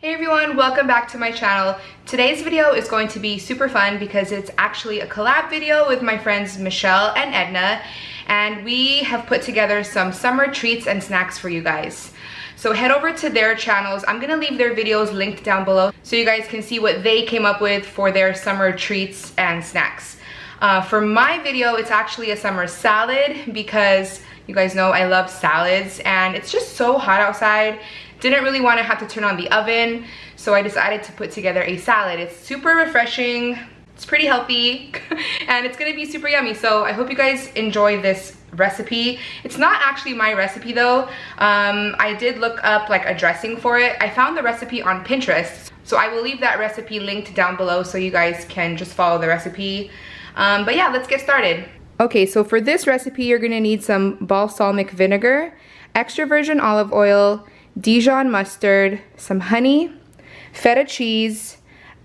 Hey everyone, welcome back to my channel. Today's video is going to be super fun because it's actually a collab video with my friends Michelle and Edna, and we have put together some summer treats and snacks for you guys. So head over to their channels. I'm gonna leave their videos linked down below so you guys can see what they came up with for their summer treats and snacks. For my video, it's actually a summer salad because you guys know I love salads and it's just so hot outside. Didn't really want to have to turn on the oven, so I decided to put together a salad. It's super refreshing, it's pretty healthy, and it's gonna be super yummy. So I hope you guys enjoy this recipe. It's not actually my recipe though. I did look up like a dressing for it. I found the recipe on Pinterest, so I will leave that recipe linked down below so you guys can just follow the recipe. But yeah, let's get started. Okay, so for this recipe, you're gonna need some balsamic vinegar, extra virgin olive oil, Dijon mustard, some honey, feta cheese,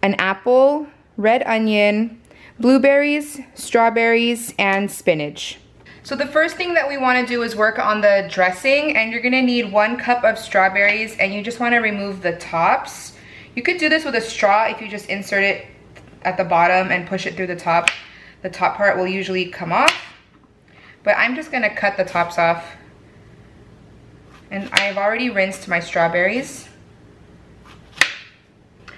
an apple, red onion, blueberries, strawberries, and spinach. So the first thing that we want to do is work on the dressing, and you're gonna need 1 cup of strawberries, and you just want to remove the tops. You could do this with a straw if you just insert it at the bottom and push it through the top. The top part will usually come off, but I'm just gonna cut the tops off. And I've already rinsed my strawberries.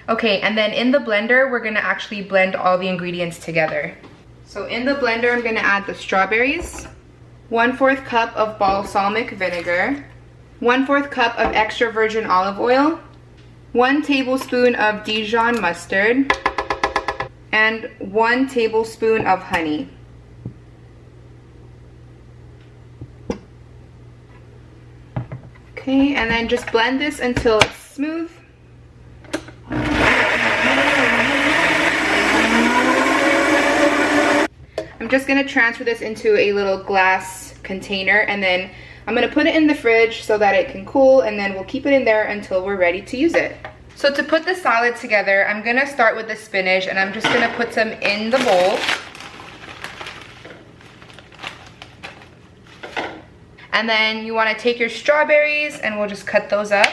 Okay, and then in the blender, we're gonna actually blend all the ingredients together. So in the blender, I'm gonna add the strawberries, 1/4 cup of balsamic vinegar, 1/4 cup of extra virgin olive oil, 1 tablespoon of Dijon mustard, and 1 tablespoon of honey. Okay, and then just blend this until it's smooth. I'm just gonna transfer this into a little glass container, and then I'm gonna put it in the fridge so that it can cool, and then we'll keep it in there until we're ready to use it. So to put the salad together, I'm gonna start with the spinach, and I'm just gonna put some in the bowl. And then you want to take your strawberries, and we'll just cut those up.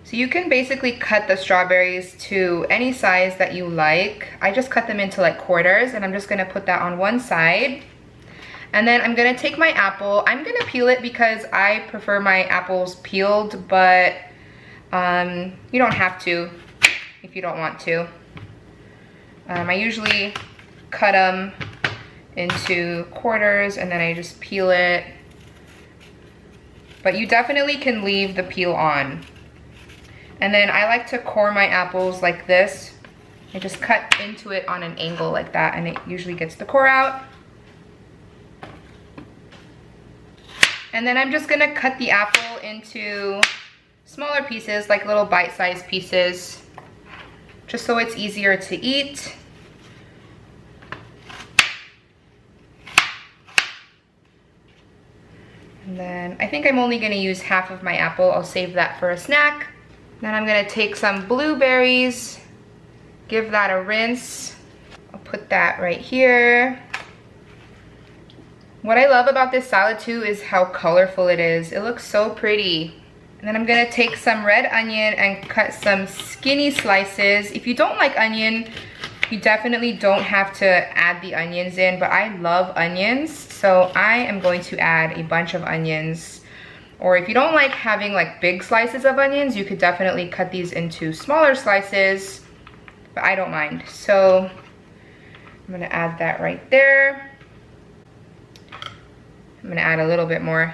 So you can basically cut the strawberries to any size that you like. I just cut them into like quarters, and I'm just going to put that on one side. And then I'm going to take my apple. I'm going to peel it because I prefer my apples peeled, but you don't have to if you don't want to. I usually cut them into quarters and then I just peel it. But you definitely can leave the peel on. And then I like to core my apples like this. I just cut into it on an angle like that, and it usually gets the core out. And then I'm just gonna cut the apple into smaller pieces, like little bite-sized pieces, just so it's easier to eat. And then I think I'm only gonna use half of my apple. I'll save that for a snack. Then I'm gonna take some blueberries, give that a rinse. I'll put that right here. What I love about this salad too is how colorful it is. It looks so pretty. And then I'm gonna take some red onion and cut some skinny slices. If you don't like onion, you definitely don't have to add the onions in, but I love onions, so I am going to add a bunch of onions. Or if you don't like having like big slices of onions, you could definitely cut these into smaller slices, but I don't mind. So I'm gonna add that right there. I'm gonna add a little bit more.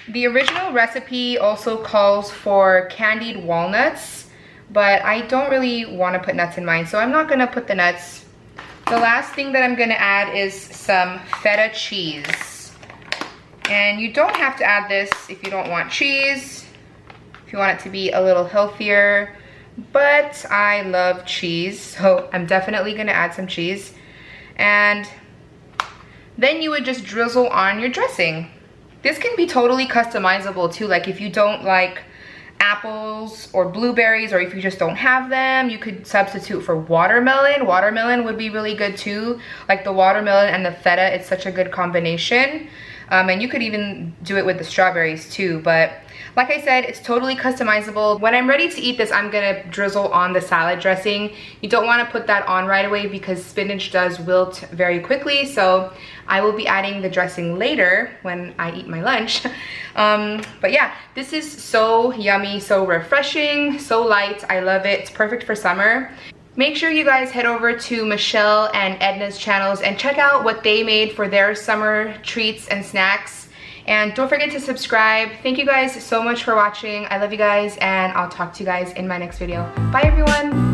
The original recipe also calls for candied walnuts, but I don't really want to put nuts in mine, so I'm not going to put the nuts. The last thing that I'm going to add is some feta cheese. And you don't have to add this if you don't want cheese, if you want it to be a little healthier, but I love cheese, so I'm definitely going to add some cheese. And then you would just drizzle on your dressing. This can be totally customizable too, like if you don't like apples or blueberries, or if you just don't have them, you could substitute for watermelon. Watermelon would be really good too. Like the watermelon and the feta, it's such a good combination. And you could even do it with the strawberries too, but like I said, it's totally customizable. When I'm ready to eat this, I'm gonna drizzle on the salad dressing. You don't wanna put that on right away because spinach does wilt very quickly, so I will be adding the dressing later when I eat my lunch. But yeah, this is so yummy, so refreshing, so light. I love it. It's perfect for summer. Make sure you guys head over to Michelle and Edna's channels and check out what they made for their summer treats and snacks. And don't forget to subscribe. Thank you guys so much for watching. I love you guys, and I'll talk to you guys in my next video. Bye everyone.